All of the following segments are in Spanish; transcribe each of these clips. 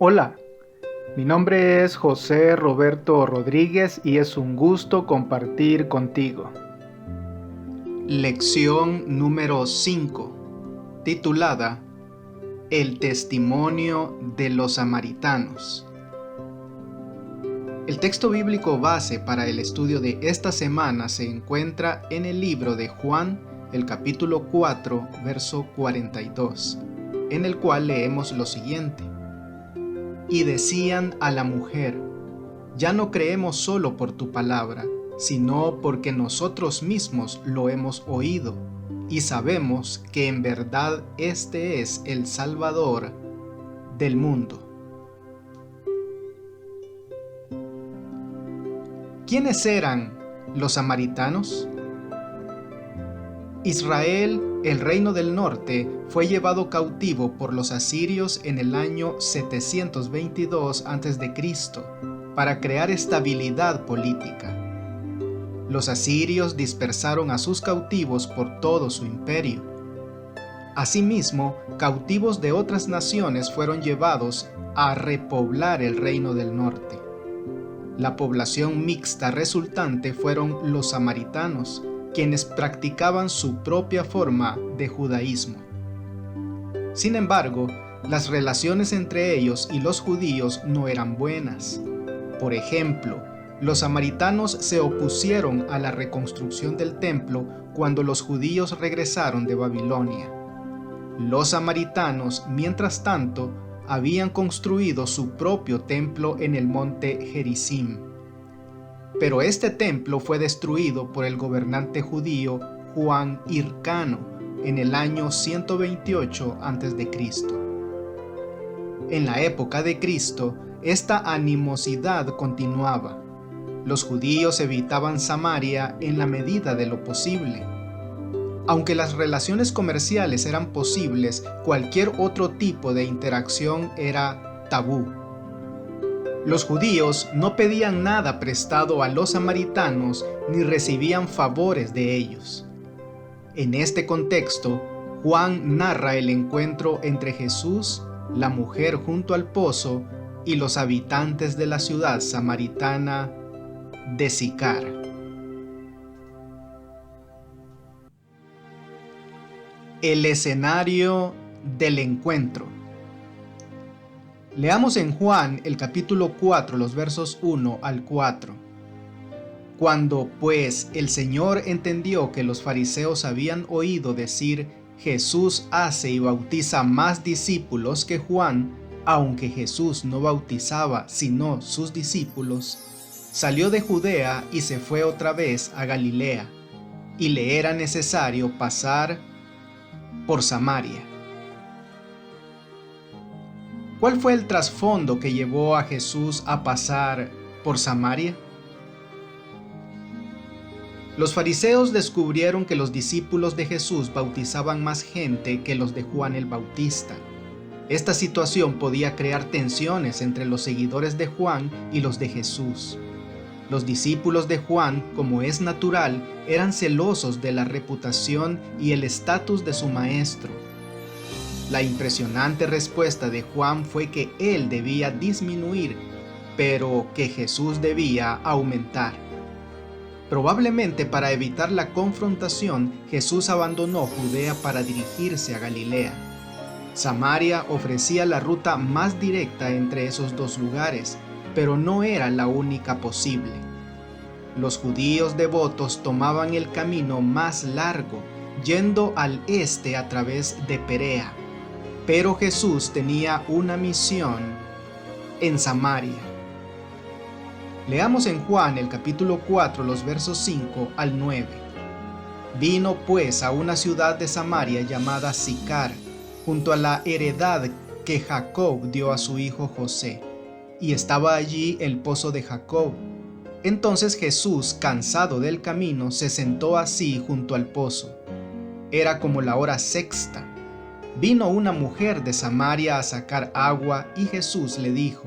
Hola, mi nombre es José Roberto Rodríguez y es un gusto compartir contigo. Lección número 5, titulada El testimonio de los samaritanos. El texto bíblico base para el estudio de esta semana se encuentra en el libro de Juan, el capítulo 4, verso 42, en el cual leemos lo siguiente. Y decían a la mujer: ya no creemos solo por tu palabra, sino porque nosotros mismos lo hemos oído, y sabemos que en verdad este es el Salvador del mundo. ¿Quiénes eran los samaritanos? Israel, el reino del norte, fue llevado cautivo por los asirios en el año 722 a.C. para crear estabilidad política. Los asirios dispersaron a sus cautivos por todo su imperio. Asimismo, cautivos de otras naciones fueron llevados a repoblar el reino del norte. La población mixta resultante fueron los samaritanos, quienes practicaban su propia forma de judaísmo. Sin embargo, las relaciones entre ellos y los judíos no eran buenas. Por ejemplo, los samaritanos se opusieron a la reconstrucción del templo cuando los judíos regresaron de Babilonia. Los samaritanos, mientras tanto, habían construido su propio templo en el monte Gerizim. Pero este templo fue destruido por el gobernante judío Juan Hircano en el año 128 a.C. En la época de Cristo, esta animosidad continuaba. Los judíos evitaban Samaria en la medida de lo posible. Aunque las relaciones comerciales eran posibles, cualquier otro tipo de interacción era tabú. Los judíos no pedían nada prestado a los samaritanos ni recibían favores de ellos. En este contexto, Juan narra el encuentro entre Jesús, la mujer junto al pozo y los habitantes de la ciudad samaritana de Sicar. El escenario del encuentro. Leamos en Juan el capítulo 4, los versos 1 al 4. Cuando pues el Señor entendió que los fariseos habían oído decir: Jesús hace y bautiza más discípulos que Juan, aunque Jesús no bautizaba sino sus discípulos, salió de Judea y se fue otra vez a Galilea, y le era necesario pasar por Samaria. ¿Cuál fue el trasfondo que llevó a Jesús a pasar por Samaria? Los fariseos descubrieron que los discípulos de Jesús bautizaban más gente que los de Juan el Bautista. Esta situación podía crear tensiones entre los seguidores de Juan y los de Jesús. Los discípulos de Juan, como es natural, eran celosos de la reputación y el estatus de su maestro. La impresionante respuesta de Juan fue que él debía disminuir, pero que Jesús debía aumentar. Probablemente para evitar la confrontación, Jesús abandonó Judea para dirigirse a Galilea. Samaria ofrecía la ruta más directa entre esos dos lugares, pero no era la única posible. Los judíos devotos tomaban el camino más largo, yendo al este a través de Perea. Pero Jesús tenía una misión en Samaria. Leamos en Juan el capítulo 4, los versos 5 al 9. Vino pues a una ciudad de Samaria llamada Sicar, junto a la heredad que Jacob dio a su hijo José, y estaba allí el pozo de Jacob. Entonces Jesús, cansado del camino, se sentó así junto al pozo. Era como la hora sexta. Vino una mujer de Samaria a sacar agua, y Jesús le dijo: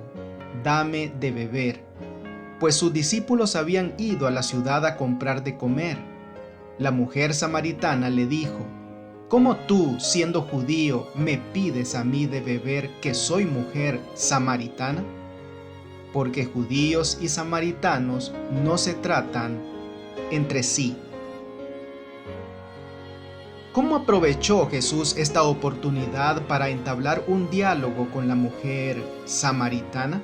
dame de beber, pues sus discípulos habían ido a la ciudad a comprar de comer. La mujer samaritana le dijo: ¿cómo tú, siendo judío, me pides a mí de beber que soy mujer samaritana? Porque judíos y samaritanos no se tratan entre sí. ¿Cómo aprovechó Jesús esta oportunidad para entablar un diálogo con la mujer samaritana?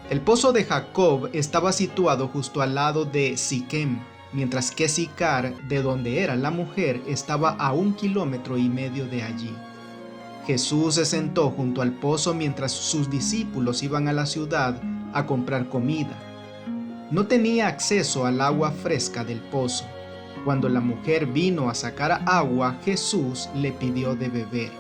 El pozo de Jacob estaba situado justo al lado de Siquem, mientras que Sicar, de donde era la mujer, estaba a 1,5 kilómetros de allí. Jesús se sentó junto al pozo mientras sus discípulos iban a la ciudad a comprar comida. No tenía acceso al agua fresca del pozo. Cuando la mujer vino a sacar agua, Jesús le pidió de beber.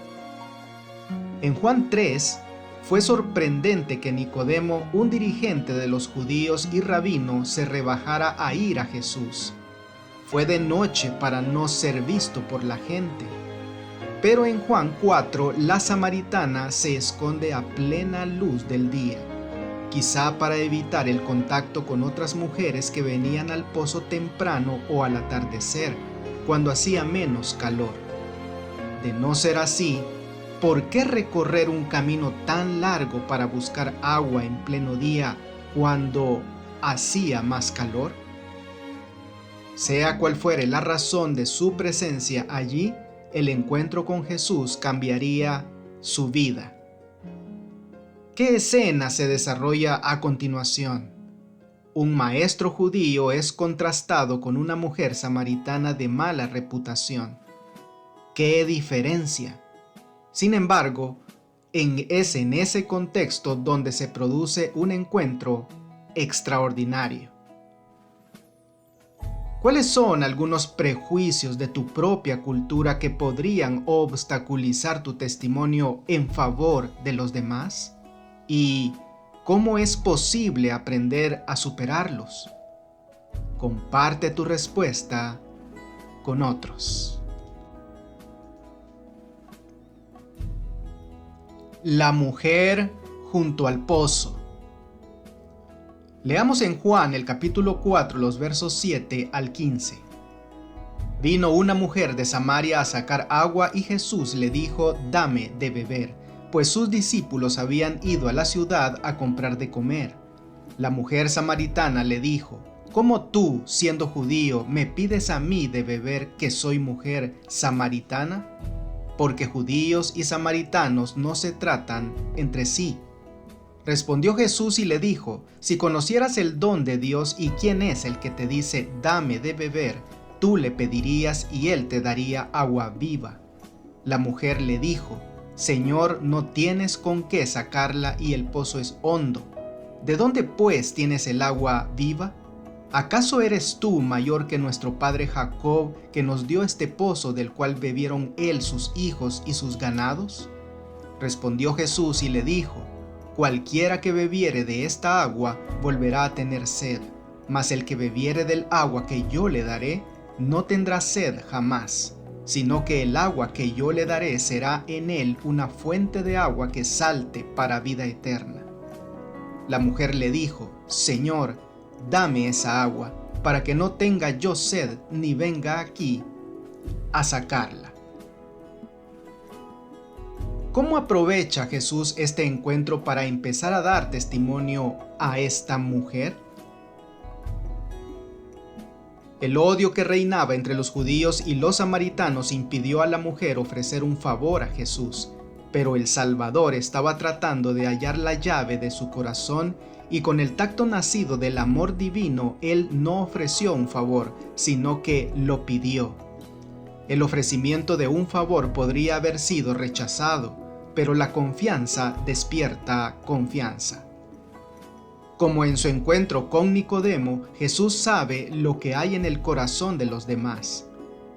En Juan 3, fue sorprendente que Nicodemo, un dirigente de los judíos y rabino, se rebajara a ir a Jesús. Fue de noche para no ser visto por la gente. Pero en Juan 4, la samaritana se esconde a plena luz del día, quizá para evitar el contacto con otras mujeres que venían al pozo temprano o al atardecer, cuando hacía menos calor. De no ser así, ¿por qué recorrer un camino tan largo para buscar agua en pleno día cuando hacía más calor? Sea cual fuere la razón de su presencia allí, el encuentro con Jesús cambiaría su vida. ¿Qué escena se desarrolla a continuación? Un maestro judío es contrastado con una mujer samaritana de mala reputación. ¡Qué diferencia! Sin embargo, es en ese contexto donde se produce un encuentro extraordinario. ¿Cuáles son algunos prejuicios de tu propia cultura que podrían obstaculizar tu testimonio en favor de los demás? ¿Y cómo es posible aprender a superarlos? Comparte tu respuesta con otros. La mujer junto al pozo. Leamos en Juan el capítulo 4, los versos 7 al 15. Vino una mujer de Samaria a sacar agua y Jesús le dijo: «Dame de beber», pues sus discípulos habían ido a la ciudad a comprar de comer. La mujer samaritana le dijo: «¿Cómo tú, siendo judío, me pides a mí de beber que soy mujer samaritana? Porque judíos y samaritanos no se tratan entre sí». Respondió Jesús y le dijo: «Si conocieras el don de Dios y quién es el que te dice: dame de beber, tú le pedirías y él te daría agua viva». La mujer le dijo: «Señor, no tienes con qué sacarla y el pozo es hondo. ¿De dónde pues tienes el agua viva? ¿Acaso eres tú mayor que nuestro padre Jacob, que nos dio este pozo del cual bebieron él, sus hijos y sus ganados?» Respondió Jesús y le dijo: «Cualquiera que bebiere de esta agua volverá a tener sed, mas el que bebiere del agua que yo le daré no tendrá sed jamás, sino que el agua que yo le daré será en él una fuente de agua que salte para vida eterna». La mujer le dijo: «Señor, dame esa agua, para que no tenga yo sed ni venga aquí a sacarla». ¿Cómo aprovecha Jesús este encuentro para empezar a dar testimonio a esta mujer? El odio que reinaba entre los judíos y los samaritanos impidió a la mujer ofrecer un favor a Jesús, pero el Salvador estaba tratando de hallar la llave de su corazón y con el tacto nacido del amor divino, él no ofreció un favor, sino que lo pidió. El ofrecimiento de un favor podría haber sido rechazado, pero la confianza despierta confianza. Como en su encuentro con Nicodemo, Jesús sabe lo que hay en el corazón de los demás.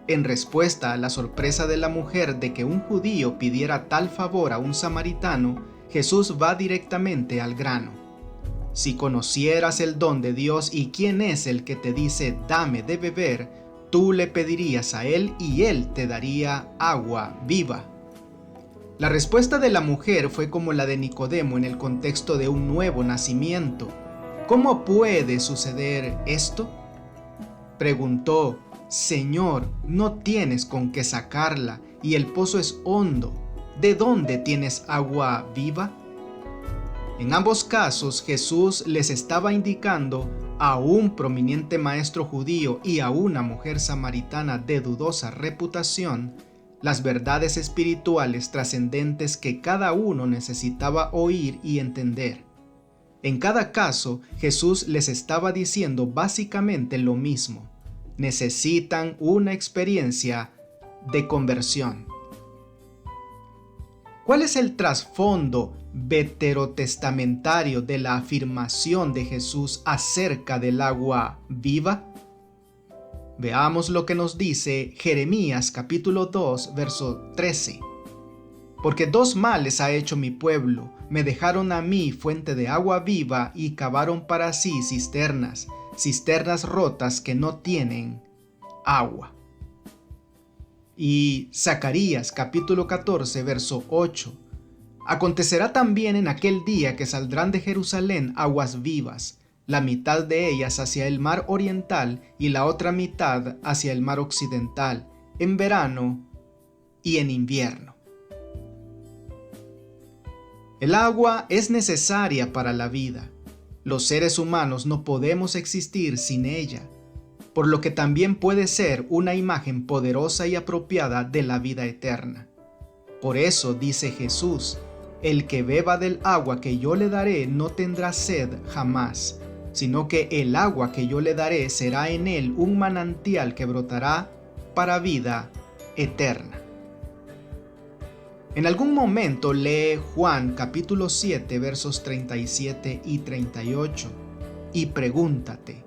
En respuesta a la sorpresa de la mujer de que un judío pidiera tal favor a un samaritano, Jesús va directamente al grano. Si conocieras el don de Dios y quién es el que te dice dame de beber, tú le pedirías a él y él te daría agua viva. La respuesta de la mujer fue como la de Nicodemo en el contexto de un nuevo nacimiento. ¿Cómo puede suceder esto?, preguntó. Señor, no tienes con qué sacarla, y el pozo es hondo. ¿De dónde tienes agua viva? En ambos casos, Jesús les estaba indicando a un prominente maestro judío y a una mujer samaritana de dudosa reputación las verdades espirituales trascendentes que cada uno necesitaba oír y entender. En cada caso, Jesús les estaba diciendo básicamente lo mismo. Necesitan una experiencia de conversión. ¿Cuál es el trasfondo veterotestamentario de la afirmación de Jesús acerca del agua viva? Veamos lo que nos dice Jeremías capítulo 2, verso 13. Porque dos males ha hecho mi pueblo, me dejaron a mí fuente de agua viva y cavaron para sí cisternas rotas que no tienen agua. Y Zacarías capítulo 14, verso 8. Acontecerá también en aquel día que saldrán de Jerusalén aguas vivas, la mitad de ellas hacia el mar oriental y la otra mitad hacia el mar occidental, en verano y en invierno. El agua es necesaria para la vida. Los seres humanos no podemos existir sin ella, por lo que también puede ser una imagen poderosa y apropiada de la vida eterna. Por eso dice Jesús, el que beba del agua que yo le daré no tendrá sed jamás, sino que el agua que yo le daré será en él un manantial que brotará para vida eterna. En algún momento lee Juan capítulo 7 versos 37 y 38 y pregúntate,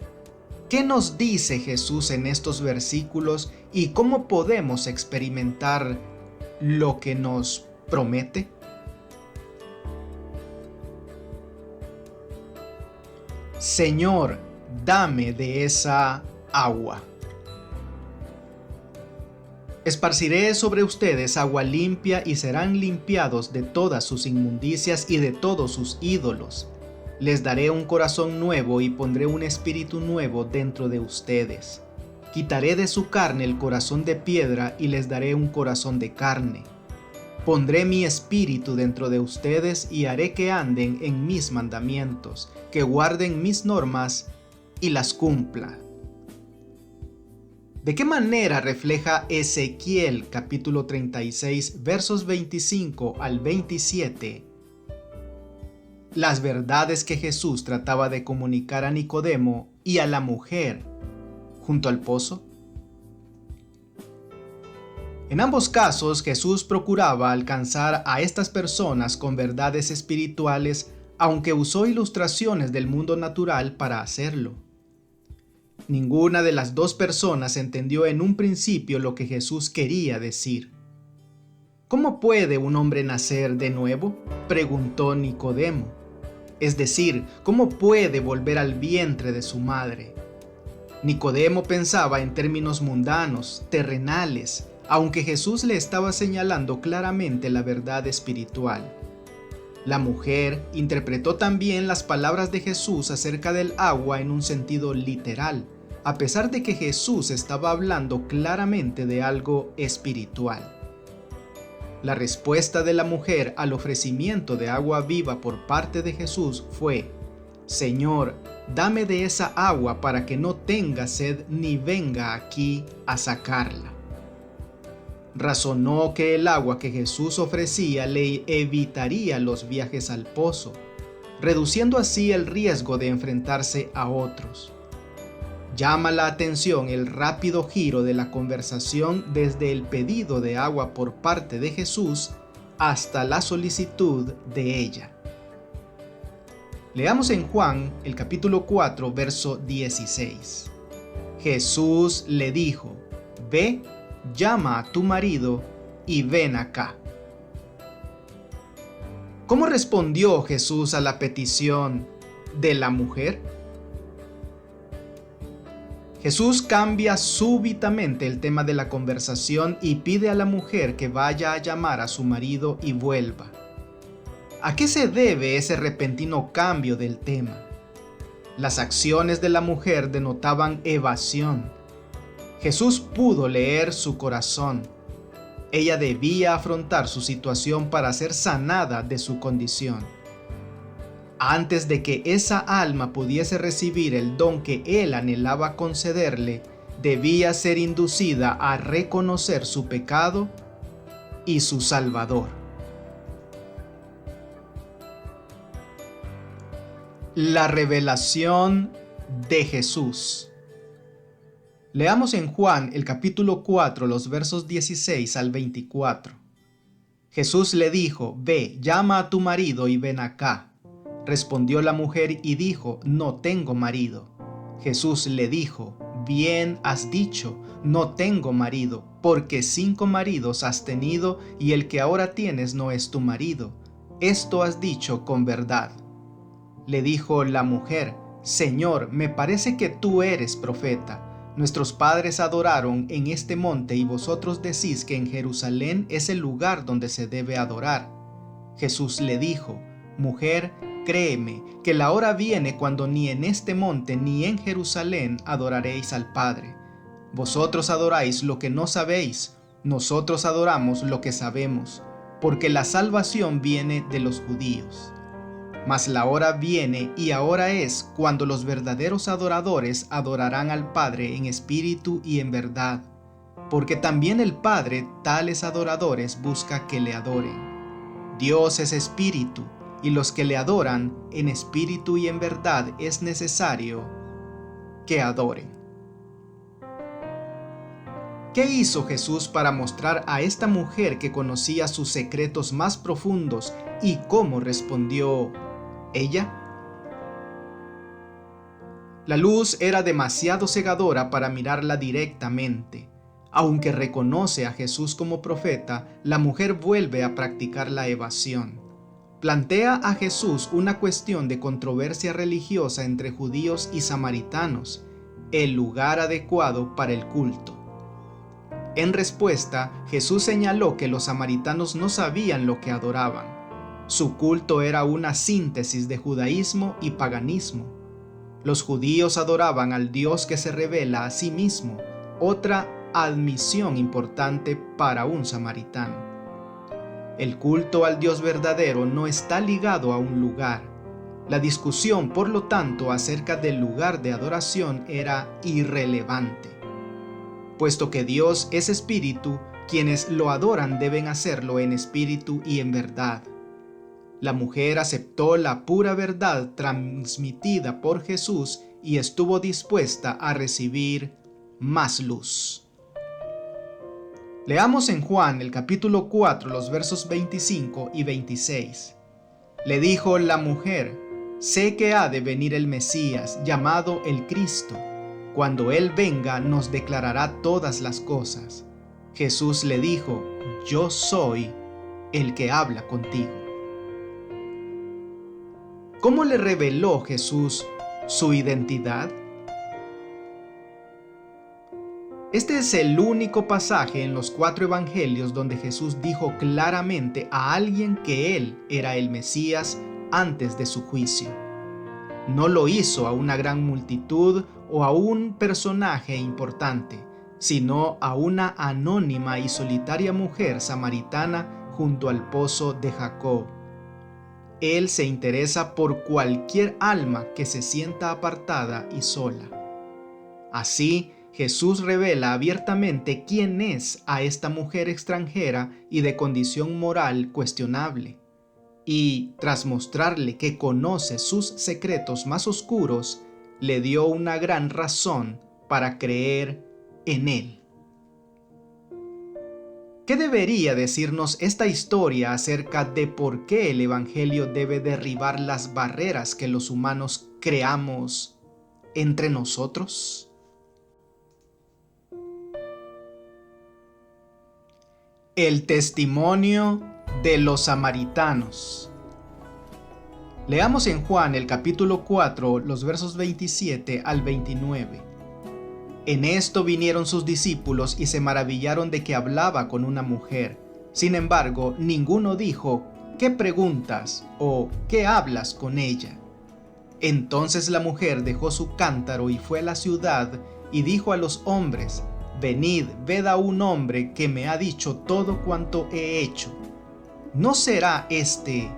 ¿qué nos dice Jesús en estos versículos y cómo podemos experimentar lo que nos promete? Señor, dame de esa agua. Esparciré sobre ustedes agua limpia y serán limpiados de todas sus inmundicias y de todos sus ídolos. Les daré un corazón nuevo y pondré un espíritu nuevo dentro de ustedes. Quitaré de su carne el corazón de piedra y les daré un corazón de carne. Pondré mi espíritu dentro de ustedes y haré que anden en mis mandamientos, que guarden mis normas y las cumplan. ¿De qué manera refleja Ezequiel capítulo 36 versos 25 al 27 las verdades que Jesús trataba de comunicar a Nicodemo y a la mujer junto al pozo? En ambos casos, Jesús procuraba alcanzar a estas personas con verdades espirituales, aunque usó ilustraciones del mundo natural para hacerlo. Ninguna de las dos personas entendió en un principio lo que Jesús quería decir. ¿Cómo puede un hombre nacer de nuevo?, preguntó Nicodemo. Es decir, ¿cómo puede volver al vientre de su madre? Nicodemo pensaba en términos mundanos, terrenales, aunque Jesús le estaba señalando claramente la verdad espiritual. La mujer interpretó también las palabras de Jesús acerca del agua en un sentido literal, a pesar de que Jesús estaba hablando claramente de algo espiritual. La respuesta de la mujer al ofrecimiento de agua viva por parte de Jesús fue: Señor, dame de esa agua para que no tenga sed ni venga aquí a sacarla. Razonó que el agua que Jesús ofrecía le evitaría los viajes al pozo, reduciendo así el riesgo de enfrentarse a otros. Llama la atención el rápido giro de la conversación desde el pedido de agua por parte de Jesús hasta la solicitud de ella. Leamos en Juan el capítulo 4, verso 16. Jesús le dijo: Ve, llama a tu marido y ven acá. ¿Cómo respondió Jesús a la petición de la mujer? Jesús cambia súbitamente el tema de la conversación y pide a la mujer que vaya a llamar a su marido y vuelva. ¿A qué se debe ese repentino cambio del tema? Las acciones de la mujer denotaban evasión. Jesús pudo leer su corazón. Ella debía afrontar su situación para ser sanada de su condición. Antes de que esa alma pudiese recibir el don que él anhelaba concederle, debía ser inducida a reconocer su pecado y su Salvador. La revelación de Jesús. Leamos en Juan el capítulo 4, los versos 16 al 24. Jesús le dijo: «Ve, llama a tu marido y ven acá». Respondió la mujer y dijo: «No tengo marido». Jesús le dijo: «Bien has dicho, no tengo marido, porque 5 maridos has tenido y el que ahora tienes no es tu marido. Esto has dicho con verdad». Le dijo la mujer: «Señor, me parece que tú eres profeta. Nuestros padres adoraron en este monte y vosotros decís que en Jerusalén es el lugar donde se debe adorar». Jesús le dijo: «Mujer, créeme que la hora viene cuando ni en este monte ni en Jerusalén adoraréis al Padre. Vosotros adoráis lo que no sabéis, nosotros adoramos lo que sabemos, porque la salvación viene de los judíos. Mas la hora viene y ahora es cuando los verdaderos adoradores adorarán al Padre en espíritu y en verdad, porque también el Padre tales adoradores busca que le adoren. Dios es espíritu, y los que le adoran en espíritu y en verdad es necesario que adoren». ¿Qué hizo Jesús para mostrar a esta mujer que conocía sus secretos más profundos y cómo respondió ella? La luz era demasiado cegadora para mirarla directamente. Aunque reconoce a Jesús como profeta, la mujer vuelve a practicar la evasión. Plantea a Jesús una cuestión de controversia religiosa entre judíos y samaritanos, el lugar adecuado para el culto. En respuesta, Jesús señaló que los samaritanos no sabían lo que adoraban. Su culto era una síntesis de judaísmo y paganismo. Los judíos adoraban al Dios que se revela a sí mismo, otra admisión importante para un samaritano. El culto al Dios verdadero no está ligado a un lugar. La discusión, por lo tanto, acerca del lugar de adoración era irrelevante. Puesto que Dios es espíritu, quienes lo adoran deben hacerlo en espíritu y en verdad. La mujer aceptó la pura verdad transmitida por Jesús y estuvo dispuesta a recibir más luz. Leamos en Juan el capítulo 4, los versos 25 y 26. Le dijo la mujer: «Sé que ha de venir el Mesías, llamado el Cristo. Cuando Él venga, nos declarará todas las cosas». Jesús le dijo: «Yo soy el que habla contigo». ¿Cómo le reveló Jesús su identidad? Este es el único pasaje en los 4 evangelios donde Jesús dijo claramente a alguien que Él era el Mesías antes de su juicio. No lo hizo a una gran multitud o a un personaje importante, sino a una anónima y solitaria mujer samaritana junto al pozo de Jacob. Él se interesa por cualquier alma que se sienta apartada y sola. Así, Jesús revela abiertamente quién es a esta mujer extranjera y de condición moral cuestionable. Y, tras mostrarle que conoce sus secretos más oscuros, le dio una gran razón para creer en Él. ¿Qué debería decirnos esta historia acerca de por qué el Evangelio debe derribar las barreras que los humanos creamos entre nosotros? El testimonio de los samaritanos. Leamos en Juan el capítulo 4, los versos 27 al 29. En esto vinieron sus discípulos y se maravillaron de que hablaba con una mujer. Sin embargo, ninguno dijo: «¿Qué preguntas?» o «¿Qué hablas con ella?». Entonces la mujer dejó su cántaro y fue a la ciudad y dijo a los hombres: venid, ved a un hombre que me ha dicho todo cuanto he hecho. ¿No será este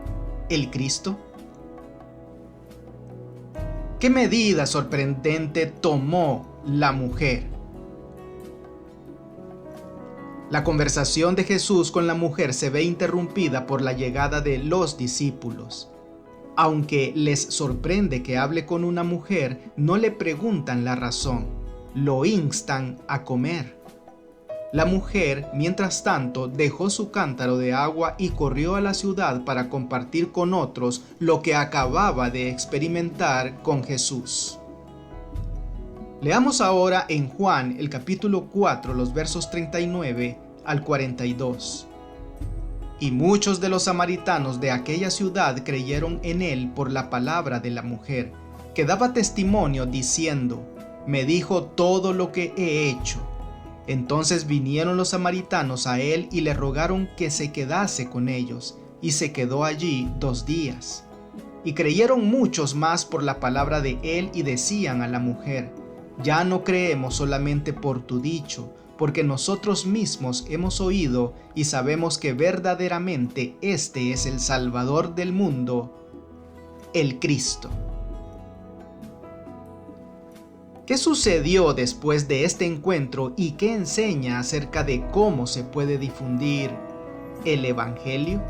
el Cristo? ¿Qué medida sorprendente tomó la mujer? La conversación de Jesús con la mujer se ve interrumpida por la llegada de los discípulos. Aunque les sorprende que hable con una mujer, no le preguntan la razón, lo instan a comer. La mujer, mientras tanto, dejó su cántaro de agua y corrió a la ciudad para compartir con otros lo que acababa de experimentar con Jesús. Leamos ahora en Juan el capítulo 4, los versos 39 al 42. Y muchos de los samaritanos de aquella ciudad creyeron en él por la palabra de la mujer, que daba testimonio diciendo: me dijo todo lo que he hecho. Entonces vinieron los samaritanos a él y le rogaron que se quedase con ellos, y se quedó allí 2 días. Y creyeron muchos más por la palabra de él y decían a la mujer: ya no creemos solamente por tu dicho, porque nosotros mismos hemos oído y sabemos que verdaderamente este es el Salvador del mundo, el Cristo. ¿Qué sucedió después de este encuentro y qué enseña acerca de cómo se puede difundir el Evangelio?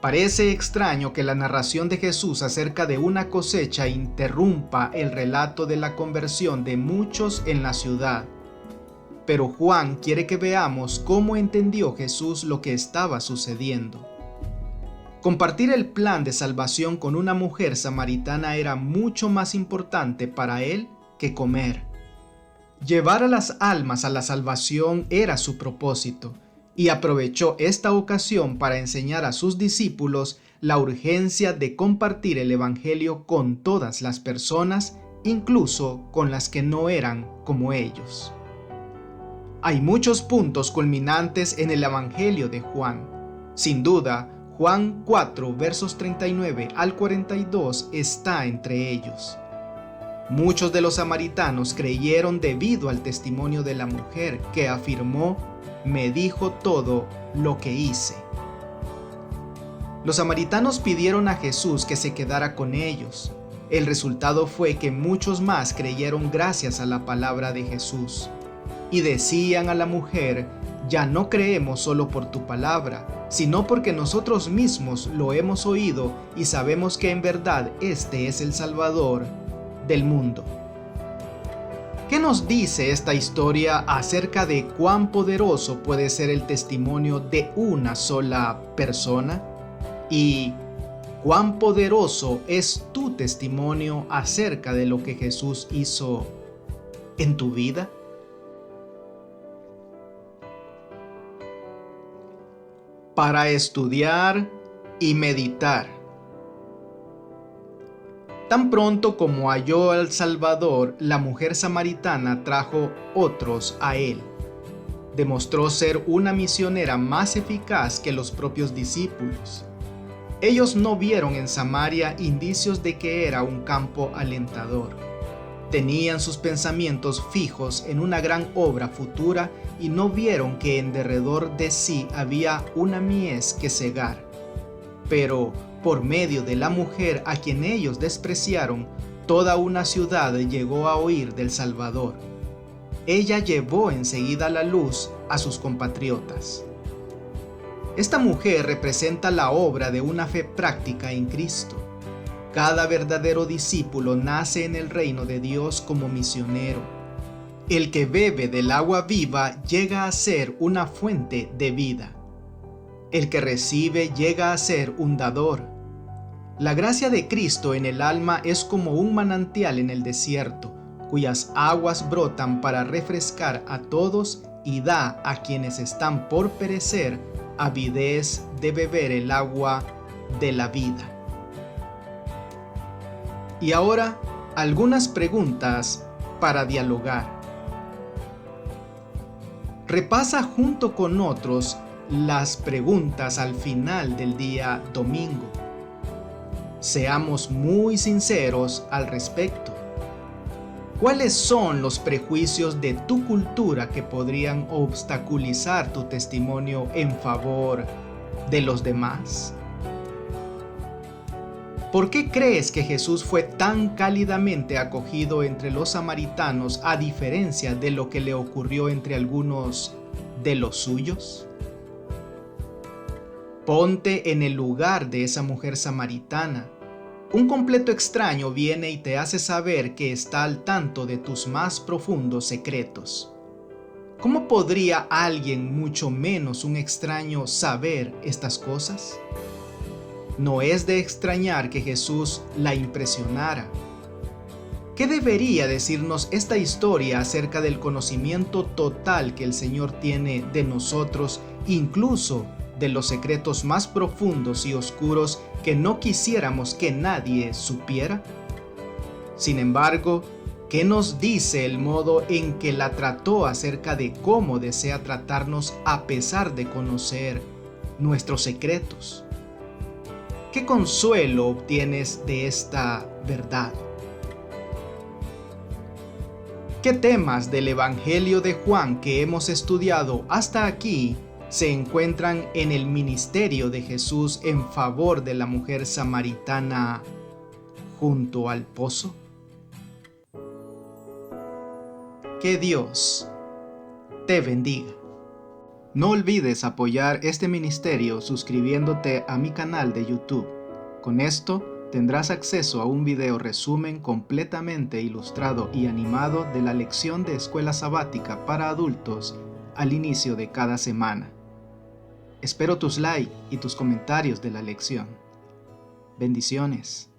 Parece extraño que la narración de Jesús acerca de una cosecha interrumpa el relato de la conversión de muchos en la ciudad. Pero Juan quiere que veamos cómo entendió Jesús lo que estaba sucediendo. Compartir el plan de salvación con una mujer samaritana era mucho más importante para él que comer. Llevar a las almas a la salvación era su propósito, y aprovechó esta ocasión para enseñar a sus discípulos la urgencia de compartir el Evangelio con todas las personas, incluso con las que no eran como ellos. Hay muchos puntos culminantes en el Evangelio de Juan. Sin duda, Juan 4, versos 39 al 42 está entre ellos. Muchos de los samaritanos creyeron debido al testimonio de la mujer que afirmó: me dijo todo lo que hice. Los samaritanos pidieron a Jesús que se quedara con ellos. El resultado fue que muchos más creyeron gracias a la palabra de Jesús. Y decían a la mujer: ya no creemos solo por tu palabra, sino porque nosotros mismos lo hemos oído y sabemos que en verdad este es el Salvador del mundo. ¿Qué nos dice esta historia acerca de cuán poderoso puede ser el testimonio de una sola persona? ¿Y cuán poderoso es tu testimonio acerca de lo que Jesús hizo en tu vida? Para estudiar y meditar. Tan pronto como halló al Salvador, la mujer samaritana trajo otros a él. Demostró ser una misionera más eficaz que los propios discípulos. Ellos no vieron en Samaria indicios de que era un campo alentador. Tenían sus pensamientos fijos en una gran obra futura y no vieron que en derredor de sí había una mies que cegar. Pero por medio de la mujer a quien ellos despreciaron, toda una ciudad llegó a oír del Salvador. Ella llevó enseguida la luz a sus compatriotas. Esta mujer representa la obra de una fe práctica en Cristo. Cada verdadero discípulo nace en el reino de Dios como misionero. El que bebe del agua viva llega a ser una fuente de vida. El que recibe llega a ser un dador. La gracia de Cristo en el alma es como un manantial en el desierto, cuyas aguas brotan para refrescar a todos y da a quienes están por perecer avidez de beber el agua de la vida. Y ahora, algunas preguntas para dialogar. Repasa junto con otros las preguntas al final del día domingo. Seamos muy sinceros al respecto. ¿Cuáles son los prejuicios de tu cultura que podrían obstaculizar tu testimonio en favor de los demás? ¿Por qué crees que Jesús fue tan cálidamente acogido entre los samaritanos a diferencia de lo que le ocurrió entre algunos de los suyos? Ponte en el lugar de esa mujer samaritana. Un completo extraño viene y te hace saber que está al tanto de tus más profundos secretos. ¿Cómo podría alguien, mucho menos un extraño, saber estas cosas? No es de extrañar que Jesús la impresionara. ¿Qué debería decirnos esta historia acerca del conocimiento total que el Señor tiene de nosotros, incluso de los secretos más profundos y oscuros que no quisiéramos que nadie supiera? Sin embargo, ¿qué nos dice el modo en que la trató acerca de cómo desea tratarnos a pesar de conocer nuestros secretos? ¿Qué consuelo obtienes de esta verdad? ¿Qué temas del Evangelio de Juan que hemos estudiado hasta aquí se encuentran en el ministerio de Jesús en favor de la mujer samaritana junto al pozo? Que Dios te bendiga. No olvides apoyar este ministerio suscribiéndote a mi canal de YouTube. Con esto tendrás acceso a un video resumen completamente ilustrado y animado de la lección de escuela sabática para adultos al inicio de cada semana. Espero tus likes y tus comentarios de la lección. Bendiciones.